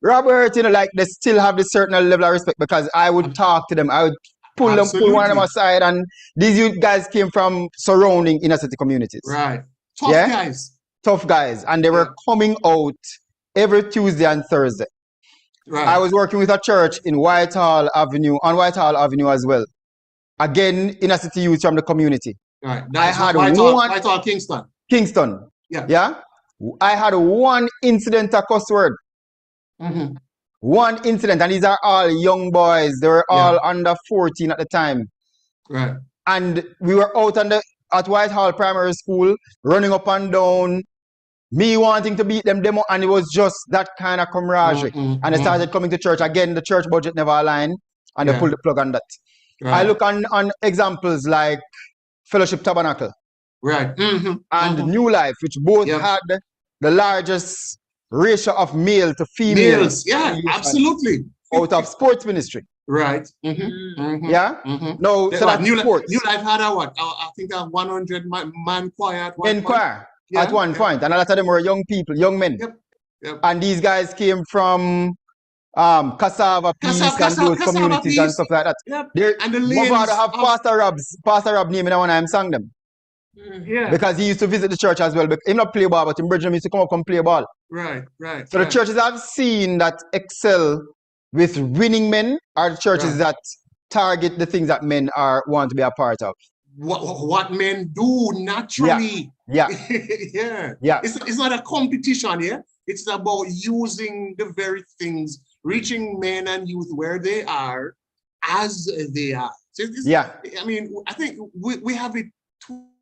Robert, like they still have this certain level of respect because I would talk to them. I would pull one of them aside, and these youth guys came from surrounding inner city communities. Right. Tough guys. And they were coming out every Tuesday and Thursday. Right. I was working with a church in Whitehall Avenue as well. Again, inner city youth from the community. Right. I had Whitehall, Kingston. Yeah. I had one incident of cuss word. Mm-hmm. One incident, and these are all young boys. They were all under 14 at the time. Right. And we were out at Whitehall Primary School, running up and down, me wanting to beat them demo, and it was just that kind of camaraderie. And they started coming to church. Again, the church budget never aligned, and they pulled the plug on that. Right. I look on examples like Fellowship Tabernacle. Right. And New Life, which both had the largest ratio of male to female. Males, absolutely. Out of sports ministry. Right. Yeah. No, so that's New sports. Life had I think a 100 man choir at one point. Choir at one point, and a lot of them were young people, young men. Yep. And these guys came from Cassava Peace and those communities and stuff like that. Yep. And the lanes have Pastor Rob name in one I sang them. Yeah. Because he used to visit the church as well. But he not play ball, but in Bridgman used to come up and play ball. Right. So the churches I've seen that excel with winning men are the churches that target the things that men want to be a part of. What men do naturally. Yeah. It's not a competition, It's about using the very things, reaching men and youth where they are as they are. So I mean, I think we have it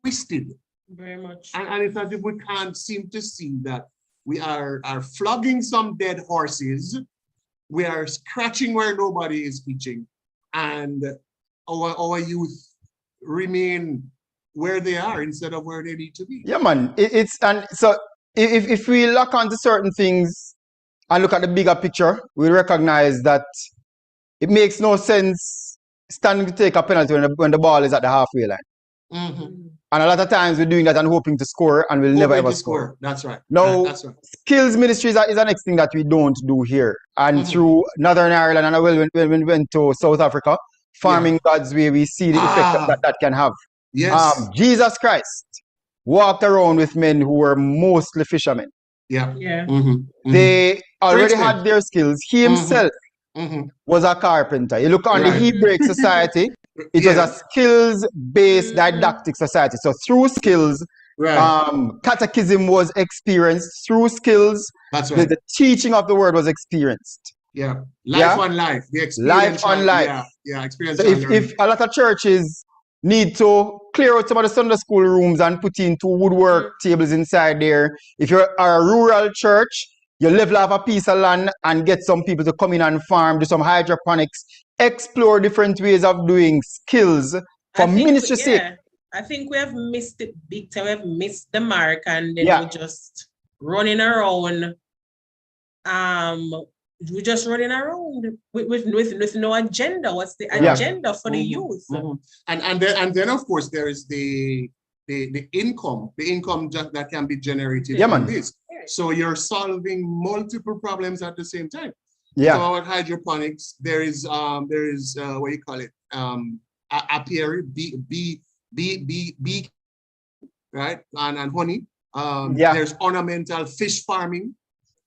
twisted very much, and it's as if we can't seem to see that we are flogging some dead horses, we are scratching where nobody is pitching, and our youth remain where they are instead of where they need to be. Yeah, man. And so if we lock onto certain things and look at the bigger picture, we recognize that it makes no sense standing to take a penalty when the ball is at the halfway line. And a lot of times we're doing that and hoping to score, and we'll never ever score. That's right. Now, that's right. Skills ministry is the next thing that we don't do here. And through Northern Ireland, and when we went to South Africa, Farming God's Way, we see the effect that can have. Yes. Jesus Christ walked around with men who were mostly fishermen. They already had their skills. He himself was a carpenter. You look on the Hebraic society, it was a skills-based didactic society. So through skills, catechism was experienced. Through skills, that's right. The teaching of the word was experienced. Life on life. The experience. Life on life. Experience. So if a lot of churches need to clear out some of the Sunday school rooms and put in two woodwork tables inside there, if you're a rural church, you level off a piece of land and get some people to come in and farm, do some hydroponics, explore different ways of doing skills for ministry's sake. I think we have missed it big time. We have missed the mark, and then we're just running around. We're just running around with no agenda. What's the agenda for the youth? And then of course there is the income that can be generated from this. So you're solving multiple problems at the same time. So at hydroponics, there is what you call it, apiary, bee, right, and honey. There's ornamental fish farming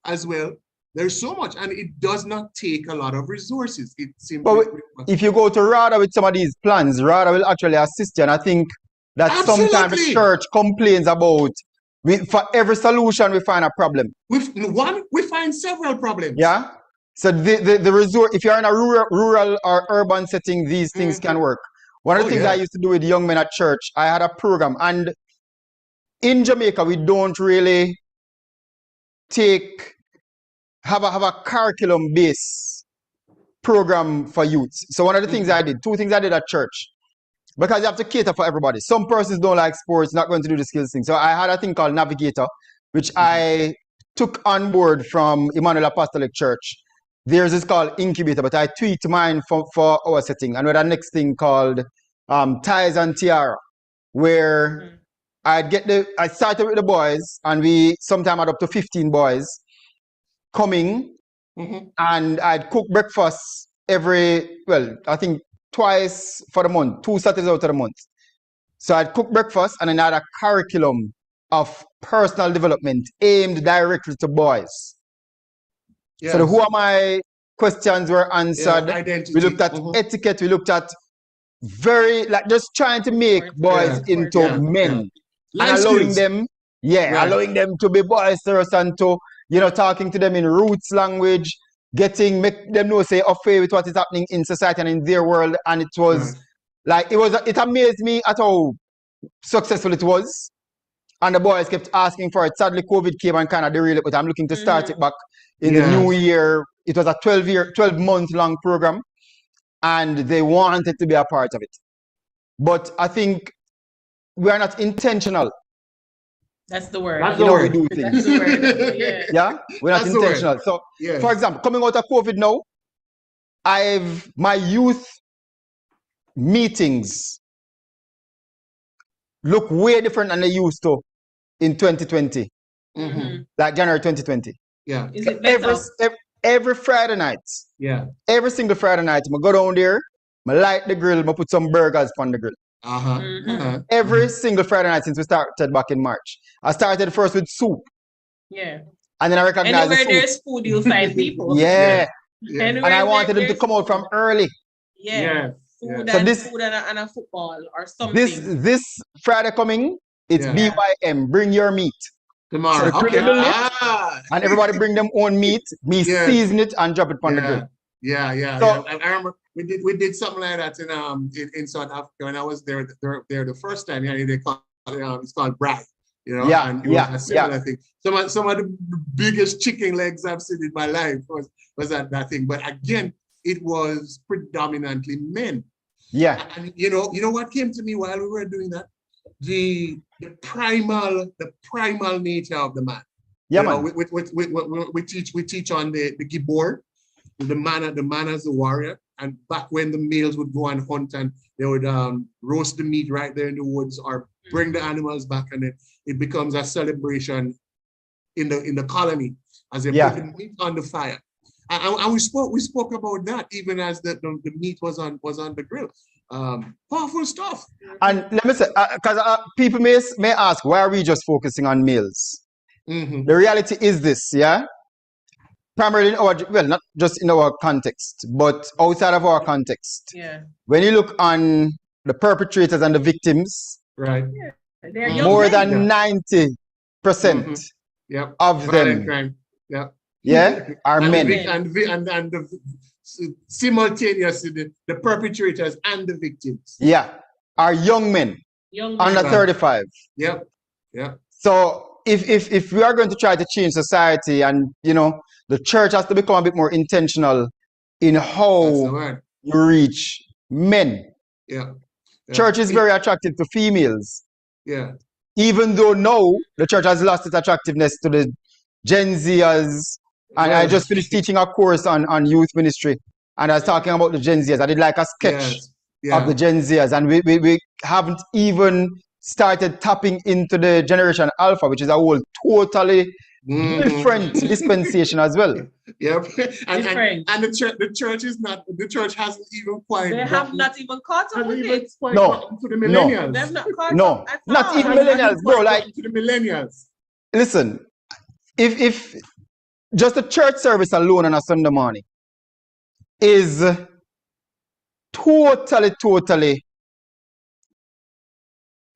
as well. There's so much, and it does not take a lot of resources. It simply. But if you go to RADA with some of these plans, RADA will actually assist you. And I think that sometimes the church complains about. For every solution, we find a problem. We find several problems. Yeah. So the resort, if you're in a rural or urban setting, these things can work. One of the things I used to do with young men at church, I had a program, and in Jamaica, we don't really have a curriculum-based program for youth. So one of the things I did, two things I did at church, because you have to cater for everybody. Some persons don't like sports, not going to do the skills thing. So I had a thing called Navigator, which I took on board from Emmanuel Apostolic Church. Theirs is called Incubator, but I tweaked mine for our setting. And we had a next thing called Ties and Tiara, where I started with the boys, and we sometime had up to 15 boys coming and I'd cook breakfast I think twice for the month, 2 Saturdays out of the month. So I'd cook breakfast and then I had a curriculum of personal development aimed directly to boys. Yes. So the who am I questions were answered. Yeah, identity. We looked at etiquette. We looked at just trying to make boys into men and allowing them, allowing them to be boisterous and to, talking to them in roots language, make them know, say, afraid with what is happening in society and in their world. And it was it amazed me at how successful it was. And the boys kept asking for it. Sadly, COVID came and kind of derailed it, but I'm looking to start it back in the new year. It was a 12-month long program, and they wanted to be a part of it. But I think we are not intentional. That's the word. That's the word. We do things. That's the word. Yeah, we're not intentional. So, for example, coming out of COVID now, my youth meetings look way different than they used to in 2020, like January 2020. Yeah. Is it better? Every Friday night. Yeah. Every single Friday night, I go down there, I light the grill, I put some burgers on the grill. Every single Friday night since we started back in March. I started first with soup. Yeah. And then I recognized anywhere there's food, you'll find people. Yeah. And I wanted them to come out from early. Yeah. Food and a football or something. This Friday coming, it's BYM, bring your meat. Tomorrow. So and everybody bring them own meat, season it and drop it on the grill. So, I remember we did something like that in South Africa when I was there the first time. They call it's called braai. And it was a similar thing. Some of the biggest chicken legs I've seen in my life was that thing. But again, it was predominantly men. Yeah. And you know what came to me while we were doing that? The primal nature of the man. Yeah, man. We teach on the gibor, the man as a warrior. And back when the males would go and hunt and they would roast the meat right there in the woods or bring the animals back, and it becomes a celebration in the colony as they put the meat on the fire. And we spoke about that even as the meat was on the grill. Powerful stuff. And let me say, because people may ask, why are we just focusing on males? The reality is this, primarily not just in our context, but outside of our context. Yeah. When you look on the perpetrators and the victims, right, more than 90% of them crime. are men. And simultaneously the perpetrators and the victims are young men under 35. Yep. So if we are going to try to change society, and the church has to become a bit more intentional in how you reach men. Church is very attractive to females. Even though now the church has lost its attractiveness to the Gen Zers. And I just finished teaching a course on youth ministry, and I was talking about the Gen Zers. I did like a sketch of the Gen Zers, and we haven't even started tapping into the Generation Alpha, which is a whole totally different dispensation as well. Yep. And the church hasn't even quite. They have not even caught up with it. No. To the millennials. They've not caught up at all. Not even millennials, bro. Like to the millennials. Listen, if just the church service alone on a Sunday morning is totally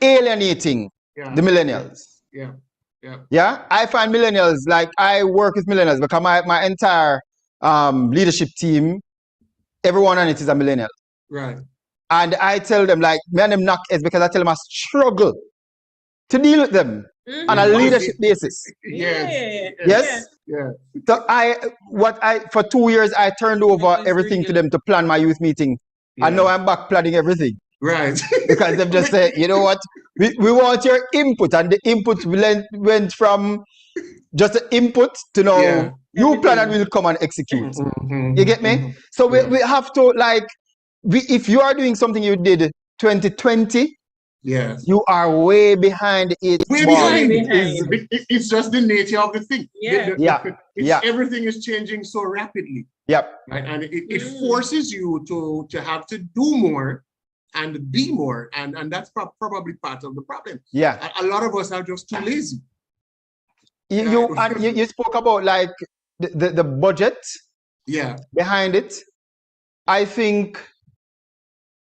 alienating the millennials. Yeah. I find millennials, like I work with millennials because my entire leadership team, everyone on it is a millennial. Right. And I tell them, like, me and them knock is because I tell them I struggle to deal with them on a leadership basis. Yes. So for 2 years I turned over everything to them to plan my youth meeting, and now I'm back planning everything. Right. Because they've just said, you know what, we want your input, and the input went from just an input to now you plan and we'll come and execute. You get me? So we have to, like, if you are doing something you did 2020, Yeah. You are way behind it. Way Boy. behind. It's just the nature of the thing. Yeah. Everything is changing so rapidly. Yep. Right. And it forces you to have to do more and be more. And that's probably part of the problem. Yeah. A lot of us are just too lazy. You spoke about like the budget behind it. I think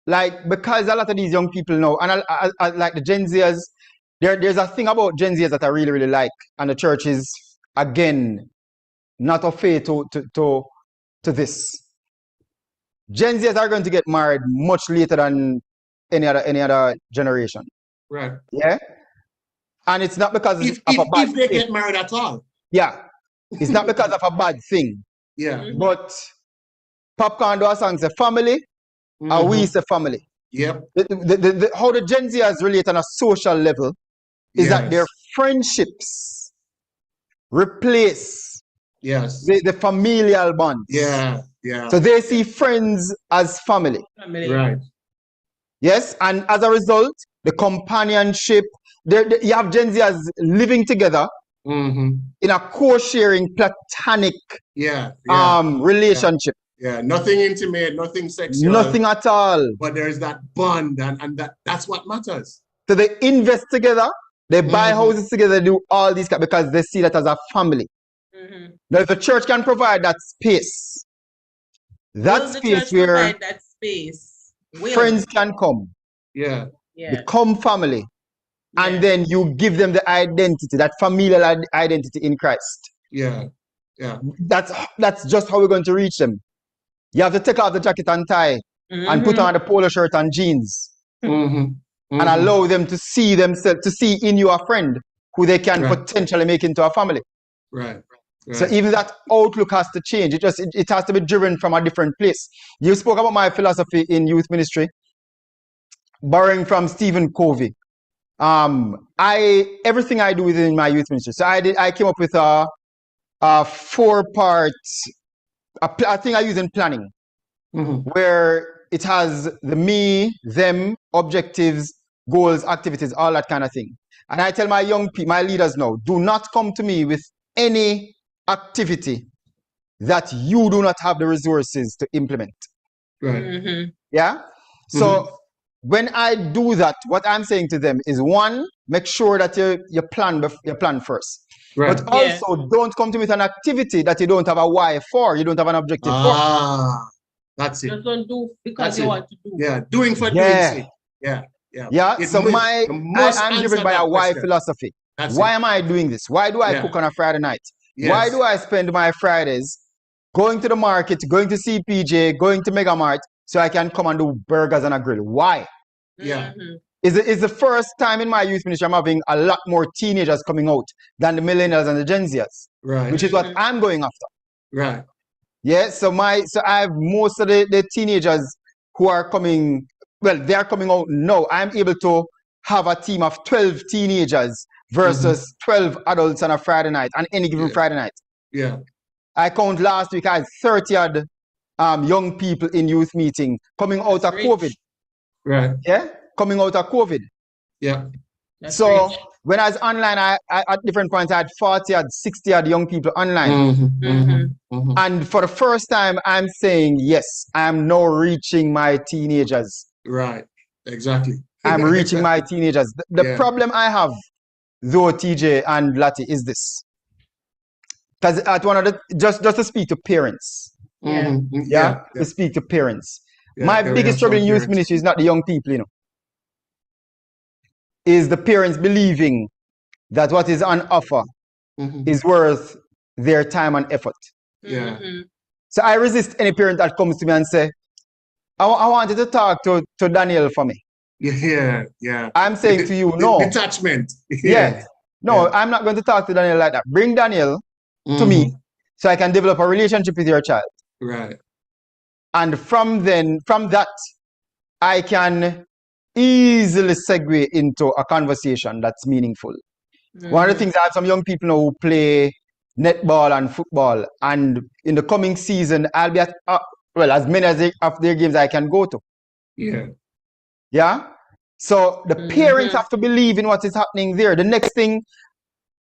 like because a lot of these young people know, and I like the Gen Zers, there's a thing about Gen Zers that I really, really like, and the church is again not afraid to this. Gen Zers are going to get married much later than any other generation. Right. Yeah. And it's not because if they get married at all. Yeah. It's not because of a bad thing. Yeah. But Popcorn do a song say family, and we say family. Yep. How the Gen Zers relate on a social level is that their friendships replace the familial bonds. Yeah. So they see friends as family. Right. Yes, and as a result, the companionship, you have Gen Zers living together in a co-sharing platonic relationship. Yeah, nothing intimate, nothing sexual. Nothing at all. But there's that bond, and that's what matters. So they invest together, they buy houses together, they do all these because they see that as a family. Now, if the church can provide that space, where that space, friends can come, become family, and then you give them the identity, that familial identity in Christ. Yeah. That's just how we're going to reach them. You have to take off the jacket and tie and put on the polo shirt and jeans and allow them to see themselves, to see in you a friend who they can potentially make into a family. Right. So even that outlook has to change. It has to be driven from a different place. You spoke about my philosophy in youth ministry, borrowing from Stephen Covey. Everything I do within my youth ministry. So I came up with a 4-part. I think I use in planning, where it has the me, them, objectives, goals, activities, all that kind of thing. And I tell my young people, my leaders now, do not come to me with any activity that you do not have the resources to implement. Right. Yeah. So when I do that, what I'm saying to them is, one, make sure that you plan first. Right. But also don't come to me with an activity that you don't have a why for, you don't have an objective for. That's it. Just don't do because you want to do. Yeah, doing for doing sake. Yeah. So I'm driven by a why philosophy. Why am I doing this? Why do I cook on a Friday night? Yes. Why do I spend my Fridays going to the market, going to CPJ, going to Mega Mart, so I can come and do burgers on a grill? Why? Yeah. It's the first time in my youth ministry I'm having a lot more teenagers coming out than the millennials and the Gen Zers. Right. Which is what I'm going after. Right. Yeah. So I have most of the teenagers who are coming, well, they are coming out now. I'm able to have a team of 12 teenagers versus 12 adults on a Friday night, on any given Friday night. Yeah. I count last week I had 30 odd young people in youth meeting coming out of COVID. Right. Yeah, coming out of COVID. Yeah. So when I was online, I at different points I had 40 odd, 60 odd young people online. And for the first time, I'm saying, yes, I'm now reaching my teenagers. Right. Exactly. I'm reaching my teenagers. The problem I have, though, TJ and Lati, is this. Because at one of the just to speak to parents. To speak to parents. My biggest struggle in youth ministry is not the young people, you know. Is the parents believing that what is on offer is worth their time and effort. Yeah. So I resist any parent that comes to me and say, I wanted to talk to Daniel for me. Yeah. I'm saying to you, no. Detachment. No, I'm not going to talk to Daniel like that. Bring Daniel to me so I can develop a relationship with your child. Right. And from that, I can easily segue into a conversation that's meaningful. One of the things, I have some young people now who play netball and football, and in the coming season, I'll be at, as many of their games I can go to. Yeah. Yeah? So the parents have to believe in what is happening there. The next thing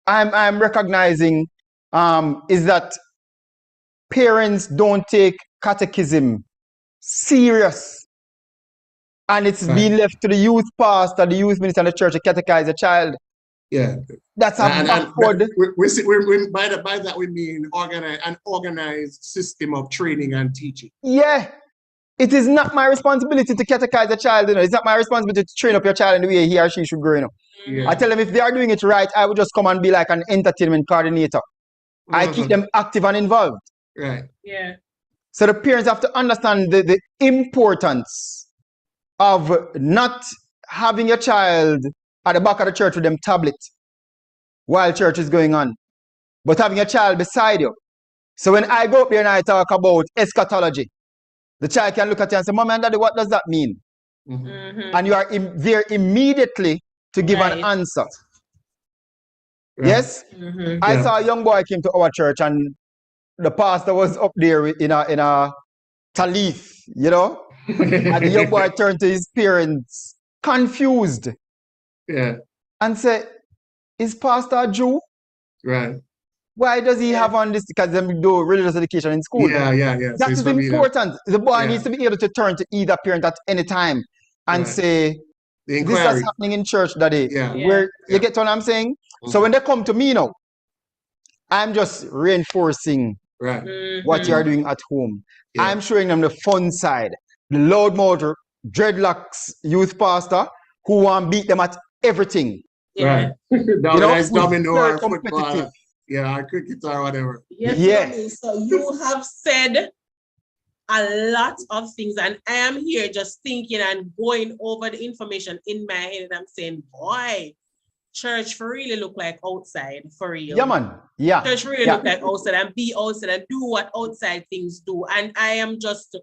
I'm recognizing is that parents don't take catechism serious. And it's been left to the youth pastor, the youth minister, and the church to catechize a child. Yeah. That's a backward. By that we mean an organized system of training and teaching. Yeah. It is not my responsibility to catechize a child. You know. It's not my responsibility to train up your child in the way he or she should grow. You know. Yeah. I tell them if they are doing it right, I would just come and be like an entertainment coordinator. I keep them active and involved. Right. Yeah. So the parents have to understand the importance of not having your child at the back of the church with them tablet while church is going on, but having a child beside you. So when I go up there and I talk about eschatology, the child can look at you and say, Mom and Daddy, what does that mean? And you are there immediately to give an answer. Right. Yes? I saw a young boy came to our church and the pastor was up there in a talith, you know? And the young boy turned to his parents, confused. Yeah. And said, is pastor a Jew? Right. Why does he have on this? Because them do religious education in school. Yeah. That is important. The boy needs to be able to turn to either parent at any time and say, this is happening in church, Daddy. Where you get what I'm saying? So when they come to me now, I'm just reinforcing what you are doing at home. I'm showing them the fun side. The loudmouth, dreadlocks youth pastor who want to beat them at everything. Right. Domino or football. Yeah, or cricket or whatever. Yes. So you have said a lot of things, and I am here just thinking and going over the information in my head, and I'm saying, boy, church for really look like outside for real. Yeah, man. Yeah. Church really look like outside and be outside and do what outside things do. And I am just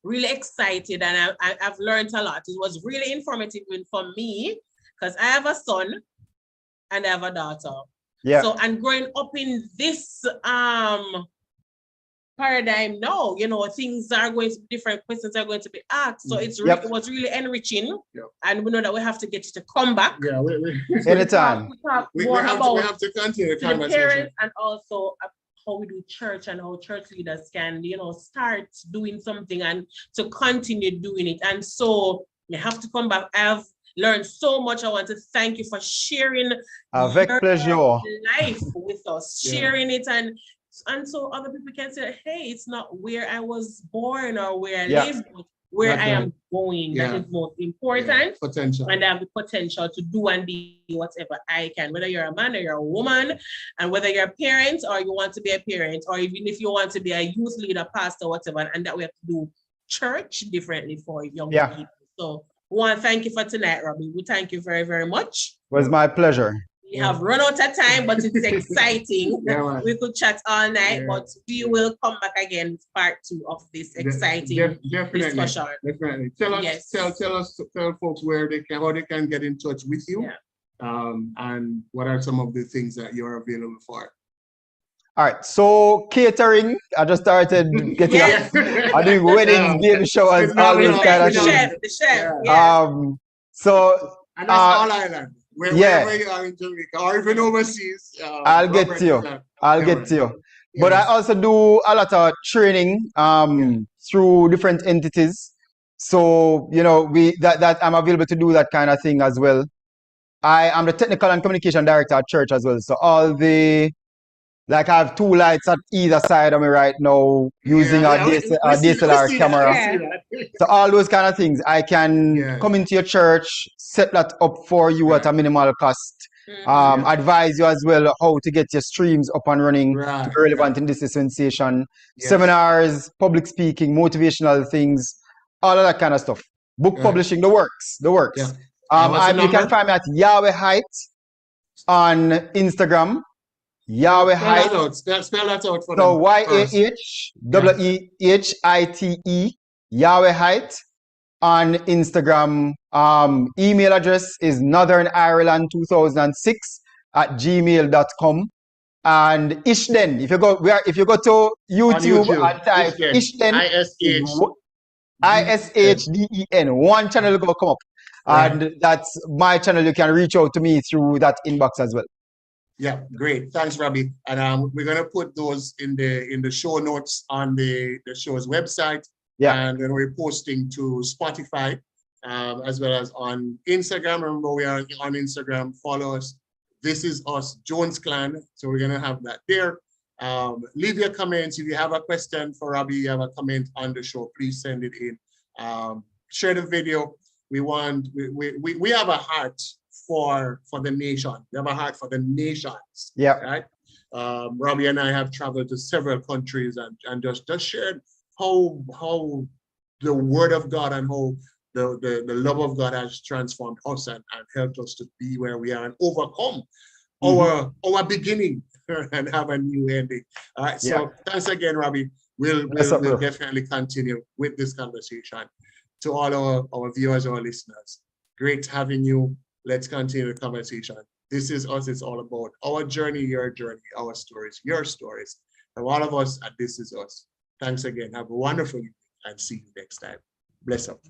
really excited, and I've learned a lot. It was really informative for me because I have a son and I have a daughter. Yeah. So, and growing up in this paradigm now, you know, things are going to be different, questions are going to be asked. So it's really, it was really enriching. And we know that we have to get you to come back. Yeah, anytime. We have to continue the conversation. Parents and also how we do church and how church leaders can, you know, start doing something and to continue doing it. And so you have to come back. I've learned so much. I want to thank you for sharing Avec pleasure. Life with us, sharing it, and so other people can say, hey, it's not where I was born or where I live, but where I am going. That is most important. Potential. And I have the potential to do and be whatever I can, whether you're a man or you're a woman, and whether you're a parent or you want to be a parent, or even if you want to be a youth leader, pastor, whatever, and that we have to do church differently for young people. So one, thank you for tonight, Robbie. We thank you very, very much. It was my pleasure. We have run out of time, but it's exciting. We could chat all night, but we will come back again with part 2 of this exciting discussion. Definitely. Tell folks how they can get in touch with you, and what are some of the things that you're available for. All right, so catering, I just started getting I'm doing weddings, baby showers, all this kind of shit. The chef. And that's all island. Wherever you are in Jamaica or even overseas. I'll get to you. But I also do a lot of training through different entities. So, you know, that I'm available to do that kind of thing as well. I am the technical and communication director at church as well. So I have 2 lights at either side of me right now using a DSLR camera. So all those kind of things, I can come into your church, set that up for you at a minimal cost. Advise you as well how to get your streams up and running to be relevant in this dispensation. Seminars, public speaking, motivational things, all of that kind of stuff. Book publishing, the works. You can find me at Yahweh Height on Instagram. Yahweh Height. Spell that out for them. So YAHWEHITE, Yahweh Height on Instagram. Email address is northernIreland2006@gmail.com. And Ishden, if you go to YouTube and type Ishden, ISHDEN, one channel will come up. And that's my channel. You can reach out to me through that inbox as well. Yeah, great. Thanks, Robbie. And we're gonna put those in the show notes on the show's website. Yeah. And then we're posting to Spotify, as well as on Instagram. Remember, we are on Instagram. Follow us. This is us, Jones Clan. So we're gonna have that there. Leave your comments. If you have a question for Robbie, you have a comment on the show, please send it in. Share the video. We have a heart for the nation. We have a heart for the nations. Yeah. Right. Robbie and I have traveled to several countries and just shared how the word of God and how the love of God has transformed us and helped us to be where we are and overcome our beginning and have a new ending. All right. So thanks again, Robbie. We'll definitely continue with this conversation. To all our viewers, our listeners, great having you. Let's continue the conversation. This is us. It's all about our journey, your journey, our stories, your stories. And all of us at This Is Us. Thanks again. Have a wonderful evening and see you next time. Bless up.